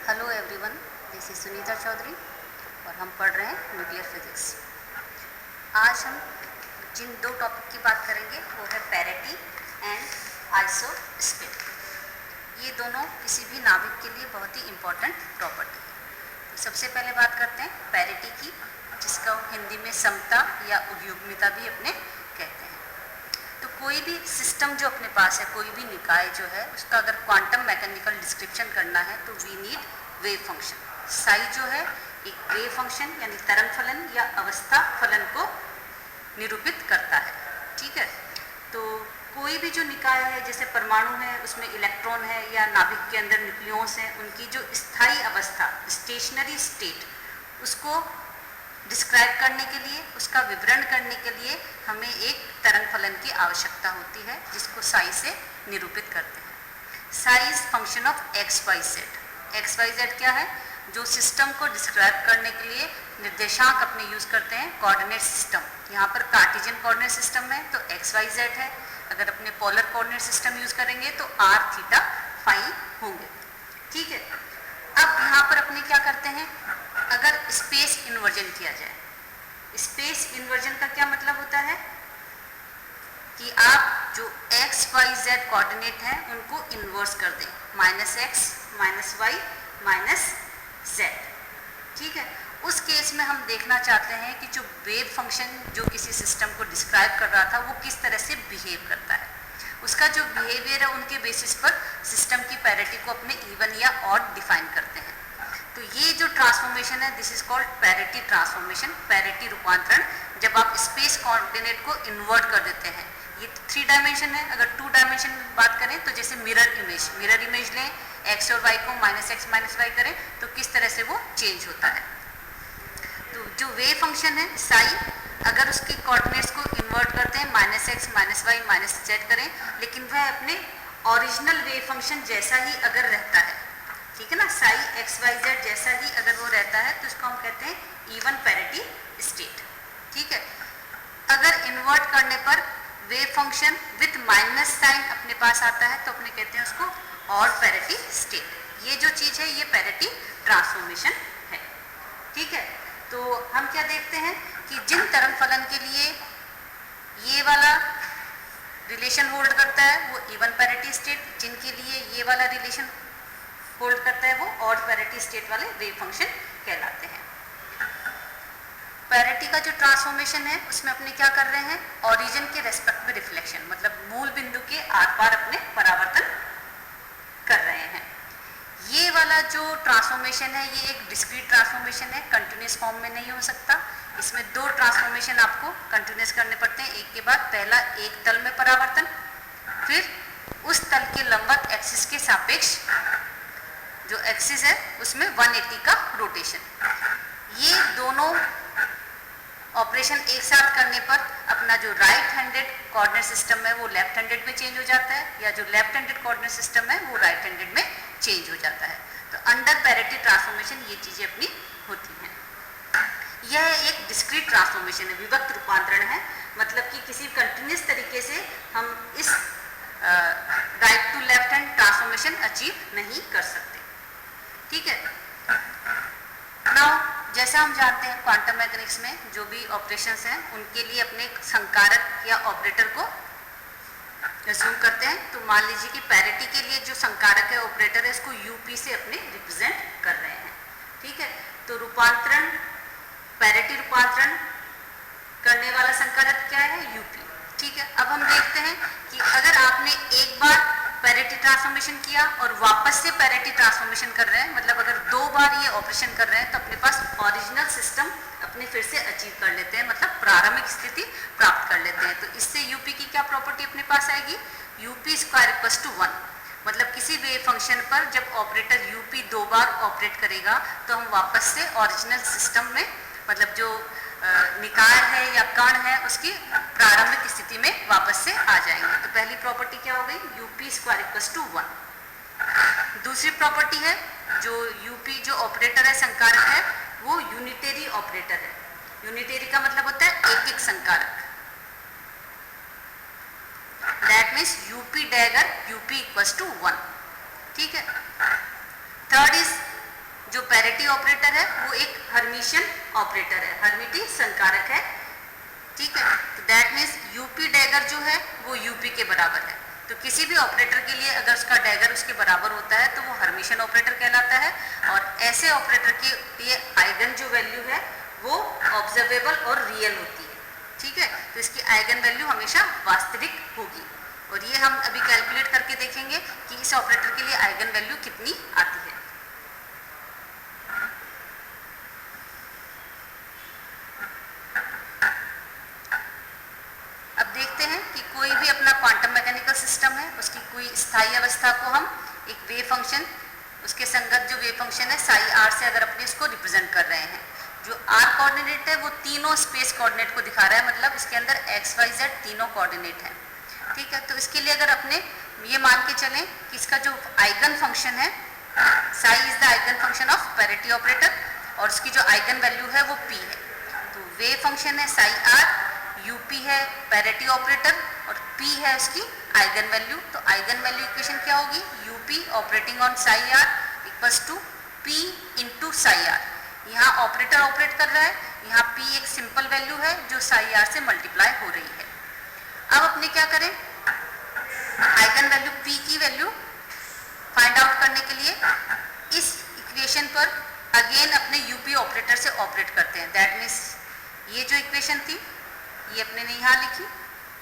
Hello everyone, this is Sunita Chaudhary और हम पढ़ रहे हैं न्यूक्लियर फिजिक्स। आज हम जिन दो टॉपिक की बात करेंगे वो है पैरिटी एंड आइसोस्पेड। ये दोनों किसी भी नाभिक के लिए बहुत ही इम्पोर्टेंट प्रॉपर्टी है। तो सबसे पहले बात करते हैं पैरिटी की, जिसका हिंदी में समता या युग्मिता भी अपने कहते हैं। तो कोई भी सिस्टम जो अपने पास है, कोई भी निकाय जो है, उसका अगर क्वांटम मैकेनिकल डिस्क्रिप्शन करना है तो we need wave function. Psi जो है एक वेव फंक्शन यानी तरंग फलन या अवस्था फलन को निरूपित करता है। ठीक है, तो कोई भी जो निकाय है, जैसे परमाणु है उसमें इलेक्ट्रॉन है या नाभिक के अंदर न्यूक्लियस है, उनकी जो स्थायी अवस्था स्टेशनरी स्टेट, उसको डिस्क्राइब करने के लिए, उसका विवरण करने के लिए हमें एक तरंग फलन की आवश्यकता होती है, जिसको साई से निरूपित करते हैं। Psi is function of X Y Z. X Y Z क्या है? जो सिस्टम को डिस्क्राइब करने के लिए निर्देशांक अपने यूज करते हैं, कोऑर्डिनेट सिस्टम। यहाँ पर कार्टेशियन कोऑर्डिनेट सिस्टम है तो एक्स वाई जेड है। अगर अपने पोलर कोऑर्डिनेट सिस्टम यूज करेंगे तो आर थीटा फाई होंगे। ठीक है, अब यहाँ पर अपने क्या करते हैं, अगर स्पेस इन्वर्जन किया जाए, स्पेस इन्वर्जन का क्या मतलब होता है कि आप जो एक्स वाई जेड कोऑर्डिनेट हैं उनको इन्वर्स कर दें, minus X minus Y minus Z. ठीक है, उस केस में हम देखना चाहते हैं कि जो वेव फंक्शन जो किसी सिस्टम को डिस्क्राइब कर रहा था वो किस तरह से बिहेव करता है। उसका जो बिहेवियर है उनके बेसिस पर सिस्टम की पैरिटी को अपने इवन या ऑड डिफाइन करते हैं। तो ये जो ट्रांसफॉर्मेशन है, this is called parity transformation, parity रूपांतरण। जब आप स्पेस कोऑर्डिनेट को इन्वर्ट कर देते हैं, ये 3 डायमेंशन है। अगर 2 डायमेंशन में बात करें तो जैसे मिरर इमेज लें, एक्स और वाई को माइनस एक्स माइनस वाई करें तो किस तरह से वो चेंज होता है। तो जो वेव फंक्शन है साई, अगर उसके कोऑर्डिनेट्स को इन्वर्ट करते हैं, minus X minus Y minus Z करें, लेकिन वह अपने ओरिजिनल वेव फंक्शन जैसा ही अगर रहता है, ठीक है ना, साई एक्स वाई जेड जैसा ही अगर वो रहता है तो इसको हम कहते हैं इवन पैरिटी स्टेट। ठीक है, अगर इन्वर्ट करने पर wave function with minus sign अपने पास आता है तो अपने कहते हैं उसको ऑड पैरिटी स्टेट। ये जो चीज है ये पैरिटी ट्रांसफॉर्मेशन है। ठीक है, तो हम क्या देखते हैं कि जिन तरंग फलन के लिए ये वाला रिलेशन होल्ड करता है वो इवन पैरिटी स्टेट, जिनके लिए ये वाला रिलेशन होल्ड करता है वो ऑड पैरिटी स्टेट वाले वेव फंक्शन कहलाते हैं। पैरिटी का जो ट्रांसफॉर्मेशन है उसमें अपने क्या कर रहे हैं, ओरिजिन के रेस्पेक्ट में रिफ्लेक्शन, मतलब मूल बिंदु के आर पार अपने परावर्तन कर रहे हैं। ये वाला जो ट्रांसफॉर्मेशन है ये एक डिस्क्रीट ट्रांसफॉर्मेशन है, कंटिन्यूस फॉर्म में नहीं हो सकता। इसमें 2 ट्रांसफॉर्मेशन आपको कंटिन्यूस करने पड़ते हैं, एक के बाद। पहला एक तल में परावर्तन, फिर उस तल के लंबवत एक्सिस के सापेक्ष जो एक्सिस है उसमें 180 का रोटेशन। ये दोनों ऑपरेशन एक साथ करने पर अपना जो राइट हैंडेड कोऑर्डिनेट सिस्टम है वो लेफ्ट हैंडेड में चेंज हो जाता है, या जो लेफ्ट हैंडेड कोऑर्डिनेट सिस्टम है वो राइट हैंडेड में चेंज हो जाता है। तो अंडर पैरिटी ट्रांसफॉर्मेशन ये चीजें अपनी होती हैं। यह एक डिस्क्रीट ट्रांसफॉर्मेशन है, विभक्त रूपांतरण है, मतलब कि किसी कंटिन्यूस तरीके से हम इस right to left hand transformation achieve नहीं कर सकते। ठीक है, नाउ जैसा हम जानते हैं क्वांटम मैकेनिक्स में जो भी ऑपरेशंस हैं उनके लिए अपने संकारक या ऑपरेटर को अज्यूम करते हैं। तो मान लीजिए कि पैरिटी के लिए जो संकारक है ऑपरेटर है इसको यूपी से अपने रिप्रेजेंट कर रहे हैं। ठीक है, तो रूपांतरण, पैरिटी रूपांतरण करने वाला संकारक क्या है, यूपी। ठीक है, अब हम देखते हैं कि अगर आपने एक बार पैरिटी ट्रांसफॉर्मेशन किया और वापस से पैरिटी ट्रांसफॉर्मेशन कर रहे हैं, मतलब अगर 2 बार ये ऑपरेशन कर रहे हैं तो अपने पास ओरिजिनल सिस्टम अपने फिर से अचीव कर लेते हैं, मतलब प्रारंभिक स्थिति प्राप्त कर लेते हैं। तो इससे यूपी की क्या प्रॉपर्टी अपने पास आएगी, यूपी स्क्वायर इक्वल्स टू 1। मतलब किसी वेव फंक्शन पर जब ऑपरेटर यूपी 2 बार ऑपरेट करेगा तो हम वापस से ओरिजिनल सिस्टम में, मतलब जो निकाय है या कण है उसकी प्रारंभिक स्थिति में वापस से आ जाएंगे। तो पहली प्रॉपर्टी क्या हो गई, यूपी स्क्वायर इक्वल्स टू 1। दूसरी प्रॉपर्टी है जो यूपी जो ऑपरेटर है, संकारक है, वो यूनिटरी ऑपरेटर है। यूनिटरी का मतलब होता है एक एक संकारक, that means UP dagger UP equals to 1। ठीक है, थर्ड इज जो पैरिटी ऑपरेटर है वो एक हर्मिशियन ऑपरेटर है, हर्मिटी संकारक है, ठीक है। तो दैट मीन्स यूपी डैगर जो है वो यूपी के बराबर है। तो किसी भी ऑपरेटर के लिए अगर उसका डैगर उसके बराबर होता है तो वो हर्मिशियन ऑपरेटर कहलाता है, और ऐसे ऑपरेटर के लिए आइगन जो वैल्यू है वो ऑब्जर्वेबल और रियल होती है, ठीक है। तो इसकी आइगन वैल्यू हमेशा वास्तविक होगी, और ये हम अभी कैलकुलेट करके देखेंगे कि इस ऑपरेटर के लिए आइगन वैल्यू कितनी आती है। अब देखते हैं कि कोई भी अपना क्वांटम मैकेनिकल सिस्टम है, उसकी कोई स्थायी अवस्था को हम एक वेव फंक्शन, उसके संगत जो वेव फंक्शन है साई आर से अगर अपने इसको रिप्रेजेंट कर रहे हैं, जो आर कोऑर्डिनेट है वो तीनों स्पेस कोऑर्डिनेट को दिखा रहा है, मतलब इसके अंदर एक्स वाई जेड तीनों कोऑर्डिनेट है, ठीक है। तो इसके लिए अगर अपने ये मान के चलें कि इसका जो आइगन फंक्शन है, Sai is the eigen function of parity operator, और उसकी जो आइगन वैल्यू है वो पी है। तो वेव फंक्शन है साई आर, यूपी है पैरिटी ऑपरेटर, और पी है उसकी आइगन वैल्यू। तो आइगन वैल्यू इक्वेशन क्या होगी, UP operating on psi R equals to P into psi R. यहाँ ऑपरेटर ऑपरेट कर रहा है, यहाँ पी एक सिंपल वैल्यू है जो साई आर से मल्टीप्लाई हो रही है। अब अपने क्या करें, आइगन वैल्यू पी की वैल्यू फाइंड आउट करने के लिए इस इक्वेशन पर अगेन अपने यूपी ऑपरेटर से ऑपरेट करते हैं। दैट मीन्स ये जो इक्वेशन थी ये अपने ने यहाँ लिखी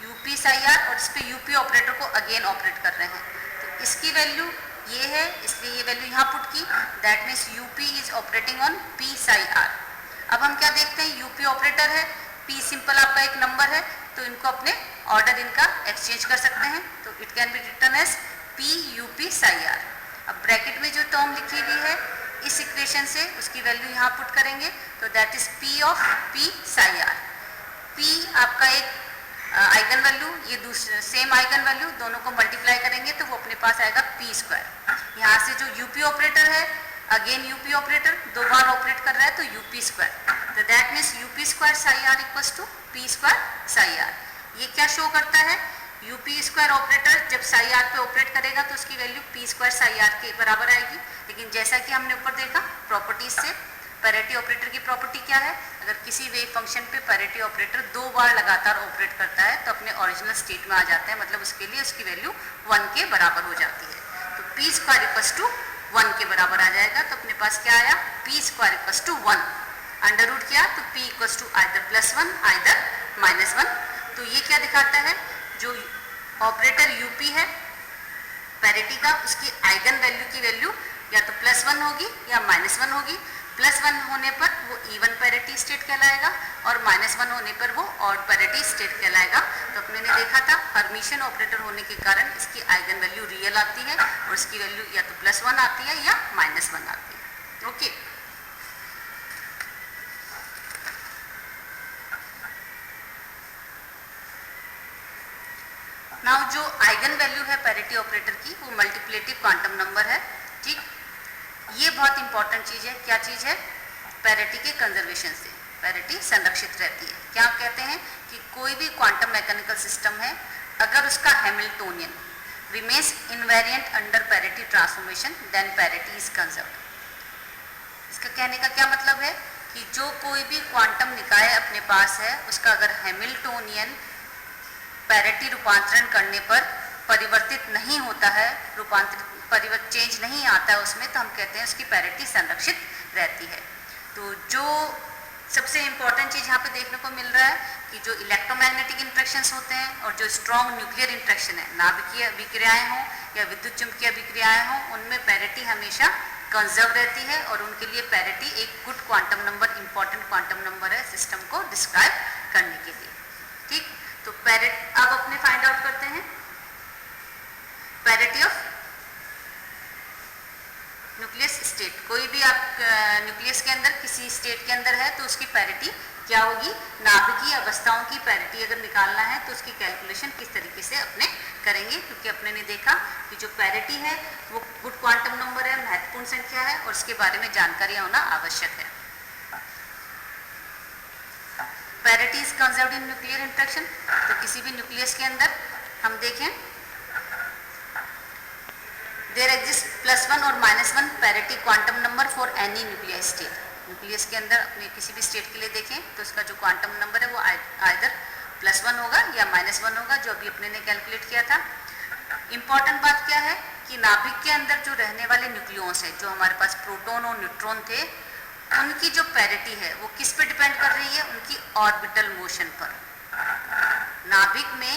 यूपी साई आर, और इस पे यूपी ऑपरेटर को अगेन ऑपरेट कर रहे हैं। तो इसकी वैल्यू ये है, इसलिए ये वैल्यू यहाँ पुट की। That means UP is operating on P Sai R. अब हम क्या देखते हैं, यूपी ऑपरेटर है, पी सिंपल आपका एक नंबर है, तो इनको अपने ऑर्डर इनका एक्सचेंज कर सकते हैं। तो it can be written as P UP psi R. अब ब्रैकेट में जो टर्म लिखी हुई है इस इक्वेशन से उसकी वैल्यू यहाँ पुट करेंगे, तो that is P of P psi R. P आपका एक आइगन वैल्यू, ये दूसरे सेम आइगन वैल्यू, दोनों को मल्टीप्लाई करेंगे तो वो अपने पास आएगा पी स्क्वायर। यहाँ से जो यूपी ऑपरेटर है अगेन यूपी ऑपरेटर दो बार ऑपरेट कर रहा है तो यूपी स्क्वायर। तो that means UP square psi R equals to P square psi R. ये क्या शो करता है, यूपी स्क्वायर ऑपरेटर जब साई आर पे ऑपरेट करेगा तो उसकी value P square psi are के बराबर आएगी। लेकिन जैसा कि हमने ऊपर देखा प्रॉपर्टीज से, पैरिटी ऑपरेटर की प्रॉपर्टी क्या है, अगर किसी वेव फंक्शन पे पैरिटी ऑपरेटर दो बार लगातार ऑपरेट करता है तो अपने ओरिजिनल स्टेट में आ जाता है, मतलब उसके लिए उसकी वैल्यू 1 के बराबर हो जाती है। तो पी स्क्वायर इक्वल्स टू 1 के बराबर आ जाएगा। तो अपने पास क्या आया, P square equals to 1, under root किया तो P equals to either +1 either -1। तो ये क्या दिखाता है, जो ऑपरेटर यूपी है पैरिटी का, उसकी आइगन वैल्यू की वैल्यू या तो +1 होगी या -1 होगी। +1 होने पर वो इवन पैरिटी स्टेट कहलाएगा और -1 होने पर वो ऑड पैरिटी स्टेट कहलाएगा। तो अपने ने देखा था हर्मिशियन ऑपरेटर होने के कारण इसकी आइगन वैल्यू रियल आती है और इसकी वैल्यू या तो +1 आती है या -1 आती है। ओके, नाउ जो आइगन वैल्यू है पैरिटी ऑपरेटर की वो मल्टीप्लेटिव क्वांटम नंबर है, ठीक। ये बहुत इंपॉर्टेंट चीज़ है। क्या चीज़ है, पैरिटी के कंजर्वेशन से पैरिटी संरक्षित रहती है। क्या कहते हैं कि कोई भी क्वांटम मैकेनिकल सिस्टम है अगर उसका Hamiltonian remains invariant under parity transformation then parity is conserved. इसका कहने का क्या मतलब है कि जो कोई भी क्वांटम निकाय अपने पास है उसका अगर हैमिल्टोनियन पैरिटी रूपांतरण करने पर परिवर्तित नहीं होता है, चेंज नहीं आता है उसमें, तो हम कहते हैं उसकी पैरिटी संरक्षित रहती है। तो जो सबसे इम्पॉर्टेंट चीज़ यहाँ पे देखने को मिल रहा है कि जो इलेक्ट्रोमैग्नेटिक इंट्रैक्शंस होते हैं और जो स्ट्रॉन्ग न्यूक्लियर इंट्रैक्शन है, नाभिकीय विक्रियाएं हों या विद्युत चुंबकीय विक्रियाएं हों, उनमें पैरिटी हमेशा कंजर्व रहती है और उनके लिए पैरिटी एक good quantum number, important quantum number है सिस्टम को डिस्क्राइब करने के लिए, ठीक। तो पैरिटी अब अपने फाइंड आउट करते हैं पैरिटी ऑफ न्यूक्लियस स्टेट। कोई भी आप न्यूक्लियस के अंदर किसी स्टेट के अंदर है तो उसकी पैरिटी क्या होगी, नाभिकीय अवस्थाओं की पैरिटी अगर निकालना है तो उसकी कैलकुलेशन किस तरीके से अपने करेंगे, क्योंकि अपने ने देखा कि जो पैरिटी है वो गुड क्वांटम नंबर है, महत्वपूर्ण संख्या है और उसके बारे में जानकारी होना आवश्यक है। Parity is conserved in nuclear interaction. तो किसी भी न्यूक्लियस के अंदर हम देखें देयर एग्जिस्ट +1 और -1 parity quantum number for any nuclear state. Nucleus के अंदर अपने किसी भी स्टेट के लिए देखें तो उसका जो क्वांटम नंबर है वो आइदर +1 होगा या -1 होगा, जो अभी अपने ने कैलकुलेट किया था। इंपॉर्टेंट बात क्या है कि नाभिक के अंदर जो रहने वाले न्यूक्लियॉन्स है, जो हमारे पास प्रोटॉन और न्यूट्रॉन थे, उनकी जो पैरिटी है वो किस पे डिपेंड कर रही है? उनकी ऑर्बिटल मोशन पर। नाभिक में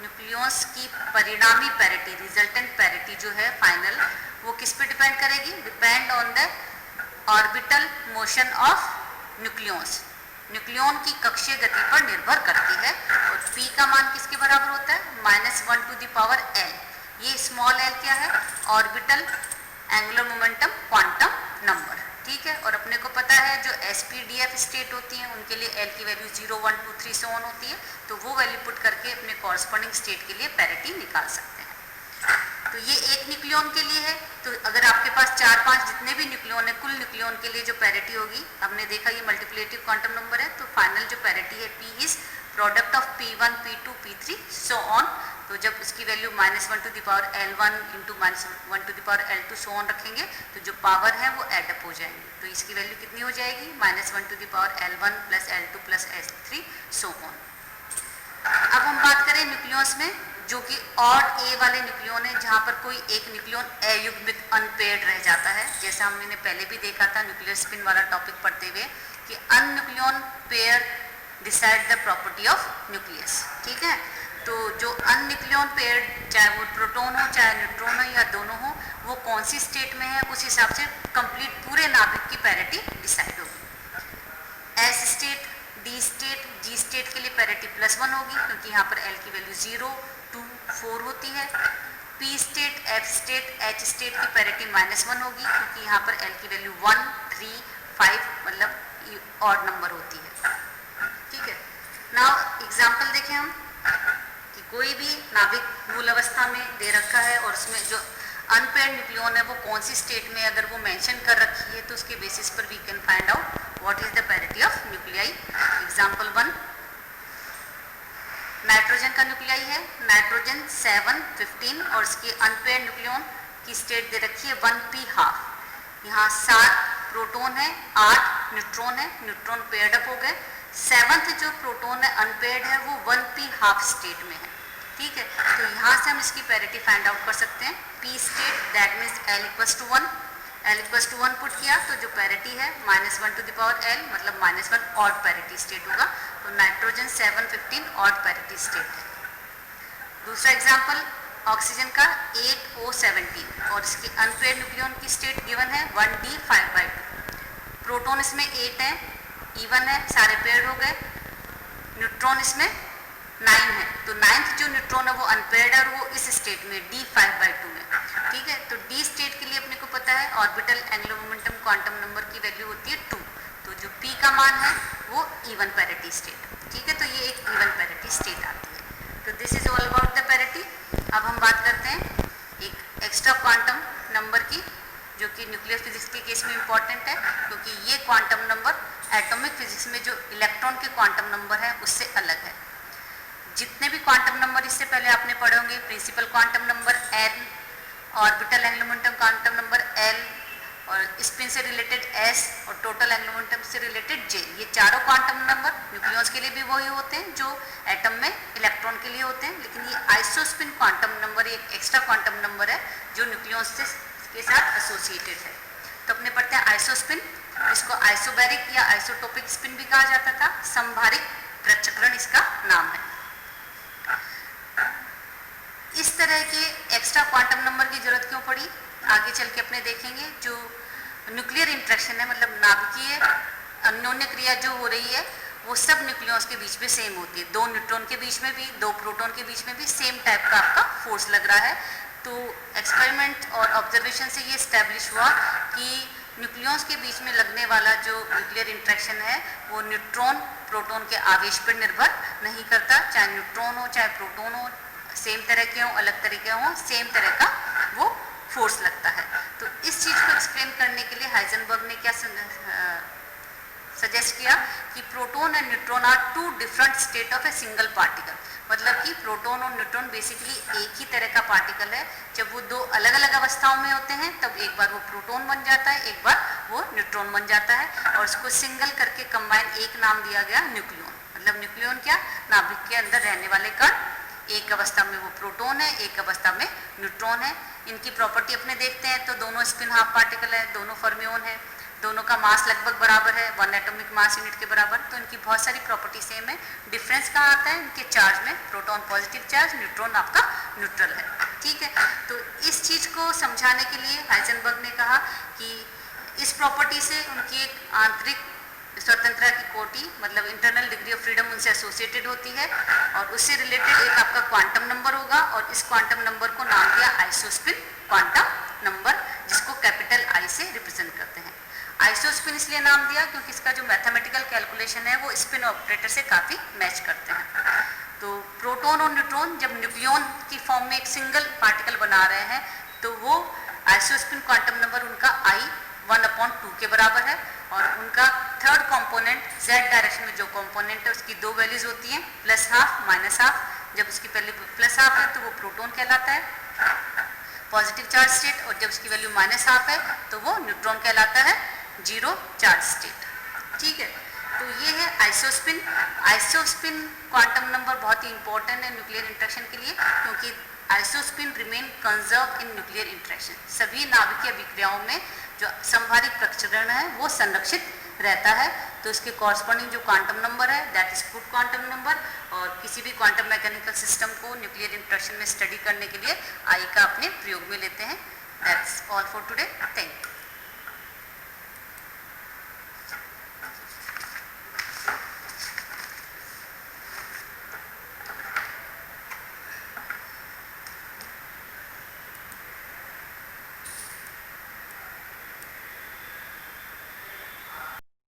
न्यूक्लियॉन्स की परिणामी पैरिटी, रिजल्टेंट पैरिटी जो है फाइनल, वो किस पे डिपेंड करेगी? Depend on the orbital motion of nucleons. Nucleon की कक्षीय गति पर निर्भर करती है। और p का मान किसके बराबर होता है? -1⁴l। ये स्मॉल l क्या है? Orbital angular momentum quantum number, ठीक है। और अपने को पता है जो SPDF स्टेट होती हैं उनके लिए l की वैल्यू 0, 1, 2, 3 से ऑन होती है, तो वो वैल्यू पुट करके अपने कॉरस्पॉन्डिंग स्टेट के लिए पैरिटी निकाल सकते हैं। तो ये एक न्यूक्लियॉन के लिए है। तो अगर आपके पास 4-5 जितने भी न्यूक्लियॉन है, कुल न्यूक्लियॉन के लिए जो पैरिटी होगी, हमने देखा ये मल्टीप्लिकेटिव क्वांटम नंबर है, तो फाइनल जो पैरिटी है P is product of P1, P2, P3 so on. तो जब उसकी value -1⁴L1 into -1⁴L2 so on रखेंगे तो जो पावर है वो एडअप हो जाएंगे। तो इसकी वैल्यू कितनी हो जाएगी? -1⁴L1 + L2 + L3 so on. अब हम बात करें न्यूक्लियॉन्स में, जो कि ऑड ए वाले न्यूक्लियॉन है, जहाँ पर कोई एक न्यूक्लियॉन अयुग्मित अनपेयर्ड रह जाता है। जैसा हमने पहले भी देखा था न्यूक्लियर स्पिन वाला टॉपिक पढ़ते हुए कि un nucleon pair decide the property of nucleus, ठीक है। तो जो अनन्यूक्लियॉन पेयर, चाहे वो प्रोटॉन हो चाहे न्यूट्रॉन हो या दोनों हो, वो कौन सी स्टेट में है, उस हिसाब से कंप्लीट पूरे नाभिक की पैरिटी डिसाइड होगी। S state, D state, G state के लिए पैरिटी +1 होगी, क्योंकि यहाँ पर L की वैल्यू 0, 2, 4 होती है। P state, F state, H state की पैरिटी -1 होगी, क्योंकि यहाँ पर L की वैल्यू 1, 3, 5 मतलब ऑड नंबर होती है, ठीक है। नाउ एग्जाम्पल देखें हम कि कोई भी नाभिक मूल अवस्था में दे रखा है और उसमें जो अनपेयर्ड न्यूक्लियॉन है वो कौन सी स्टेट में, अगर वो मेंशन कर रखी है तो उसके बेसिस पर we can find out what is the parity of nuclei. Example 1, nitrogen का न्यूक्लियाई है नाइट्रोजन 7, 15 और इसकी अनपेयर्ड न्यूक्लियॉन की स्टेट दे रखी है 1p½ यहाँ 7 प्रोटॉन है, 8 न्यूट्रॉन है, न्यूट्रॉन पेयर्ड अप हो गए। 7th जो प्रोटॉन है अनपेयर्ड है वो 1p½ स्टेट में है, ठीक है। तो यहाँ से हम इसकी पैरिटी फाइंड आउट कर सकते हैं। P state that means L = 1, L = 1 put किया तो जो पैरिटी है -1⁴L मतलब -1 ऑड पैरिटी स्टेट होगा। तो नाइट्रोजन 7, 15 ऑड पैरिटी स्टेट है। दूसरा एग्जाम्पल ऑक्सीजन का 8O17 और इसकी अनपेयर्ड न्यूक्लियॉन की स्टेट गिवन है 1d5/2। प्रोटॉन इसमें 8 है, इवन है, सारे पेयर्ड हो गए। न्यूट्रॉन इसमें 9 है, तो 9th जो न्यूट्रॉन है वो अनपेयर्ड है और वो इस स्टेट में d5/2 में, ठीक है। तो D स्टेट के लिए अपने को पता है orbital angular momentum quantum number की वैल्यू होती है 2, तो जो P का मान है वो इवन पैरिटी स्टेट, ठीक है। तो ये एक इवन पैरिटी स्टेट आती है। तो this is all about the parity. अब हम बात करते हैं एक एक्स्ट्रा क्वांटम नंबर की, जो कि न्यूक्लियर फिजिक्स के केस में इंपॉर्टेंट है, क्योंकि ये क्वांटम नंबर एटॉमिक फिजिक्स में जो इलेक्ट्रॉन के क्वांटम नंबर है उससे अलग है। जितने भी क्वांटम नंबर इससे पहले आपने पढ़े होंगे, principal quantum number n, orbital angular momentum quantum number l और स्पिन से रिलेटेड s और टोटल एंगुलर मोमेंटम से रिलेटेड j, ये चारों क्वांटम नंबर न्यूक्लियॉन्स के लिए भी वही होते हैं जो एटम में इलेक्ट्रॉन के लिए होते हैं। लेकिन ये आइसोस्पिन क्वांटम नंबर एक एक्स्ट्रा क्वांटम नंबर है जो न्यूक्लियॉन्स के साथ एसोसिएटेड है। तो अपने पढ़ते हैं आइसोस्पिन, इसको आइसोबैरिक या आइसोटोपिक स्पिन भी कहा जाता था, समभारिक पृथक्करण इसका नाम है। इस तरह के एक्स्ट्रा क्वांटम नंबर की जरूरत क्यों पड़ी, आगे चल के अपने देखेंगे। जो न्यूक्लियर इंटरेक्शन है, मतलब नाभिकीय अन्योन्य क्रिया जो हो रही है, वो सब न्यूक्लियॉन्स के बीच में सेम होती है। 2 न्यूट्रॉन के बीच में भी, 2 प्रोटॉन के बीच में भी सेम टाइप का आपका फोर्स लग रहा है। तो एक्सपेरिमेंट और ऑब्जर्वेशन से ये इस्टेब्लिश हुआ कि न्यूक्लियॉन्स के बीच में लगने वाला जो न्यूक्लियर इंटरेक्शन है वो न्यूट्रॉन प्रोटॉन के आवेश पर निर्भर नहीं करता। चाहे न्यूट्रॉन हो चाहे प्रोटॉन हो, सेम तरह के हों अलग तरह के हों, सेम तरह का वो फोर्स लगता है। तो इस चीज़ को एक्सप्लेन करने के लिए हाइजेनबर्ग ने क्या सजेस्ट किया कि proton and neutron are two different state of a single particle, मतलब कि प्रोटॉन और न्यूट्रॉन बेसिकली एक ही तरह का पार्टिकल है। जब वो दो अलग अलग अवस्थाओं में होते हैं तब एक बार वो प्रोटॉन बन जाता है, एक बार वो न्यूट्रॉन बन जाता है, और उसको सिंगल करके कंबाइन एक नाम दिया गया न्यूक्लियन। मतलब न्यूक्लियन क्या, नाभिक के अंदर रहने वाले कण, एक अवस्था में वो प्रोटॉन है, एक अवस्था में न्यूट्रॉन है। इनकी प्रॉपर्टी अपने देखते हैं तो दोनों स्पिन हाफ पार्टिकल है, दोनों फर्मियोन है, दोनों का मास लगभग बराबर है, 1 एटॉमिक मास यूनिट के बराबर, तो इनकी बहुत सारी प्रॉपर्टी सेम है। डिफरेंस कहाँ आता है, इनके चार्ज में, प्रोटॉन पॉजिटिव चार्ज, न्यूट्रॉन आपका न्यूट्रल है, ठीक है। तो इस चीज को समझाने के लिए हाइजेनबर्ग ने कहा कि इस प्रॉपर्टी से उनकी एक आंतरिक स्वतंत्रता की कोटि, मतलब इंटरनल डिग्री ऑफ फ्रीडम उनसे एसोसिएटेड होती है, और उससे रिलेटेड एक आपका क्वांटम नंबर होगा, और इस क्वांटम नंबर को नाम दिया आइसोस्पिन क्वांटम नंबर, जिसको कैपिटल आई से रिप्रेजेंट करते हैं। आइसोस्पिन इसलिए नाम दिया क्योंकि इसका जो मैथमेटिकल कैलकुलेशन है वो स्पिन ऑपरेटर से काफ़ी मैच करते हैं। तो प्रोटॉन और न्यूट्रॉन जब न्यूक्लियन की फॉर्म में एक सिंगल पार्टिकल बना रहे हैं तो वो आइसोस्पिन क्वांटम नंबर उनका आई 1/2 के बराबर है, और उनका थर्ड कंपोनेंट जेड डायरेक्शन में जो कंपोनेंट है उसकी दो वैल्यूज होती हैं, +½ -½ जब उसकी वैल्यू +½ है तो वो प्रोटॉन कहलाता है, पॉजिटिव चार्ज स्टेट, और जब उसकी वैल्यू -½ है तो वो न्यूट्रॉन कहलाता है, 0 चार्ज स्टेट, ठीक है। तो ये है आइसोस्पिन। आइसोस्पिन क्वांटम नंबर बहुत ही इंपॉर्टेंट है न्यूक्लियर इंटरेक्शन के लिए, क्योंकि isospin remain conserve in nuclear interaction. सभी नाभिकीय अभिक्रियाओं में जो संभारित प्रक्षरण है वो संरक्षित रहता है, तो इसके कॉरस्पॉन्डिंग जो क्वांटम नंबर है that is good quantum number, और किसी भी क्वांटम मैकेनिकल सिस्टम को न्यूक्लियर इंटरेक्शन में स्टडी करने के लिए आई का अपने प्रयोग में लेते हैं। That's all for today, thank you.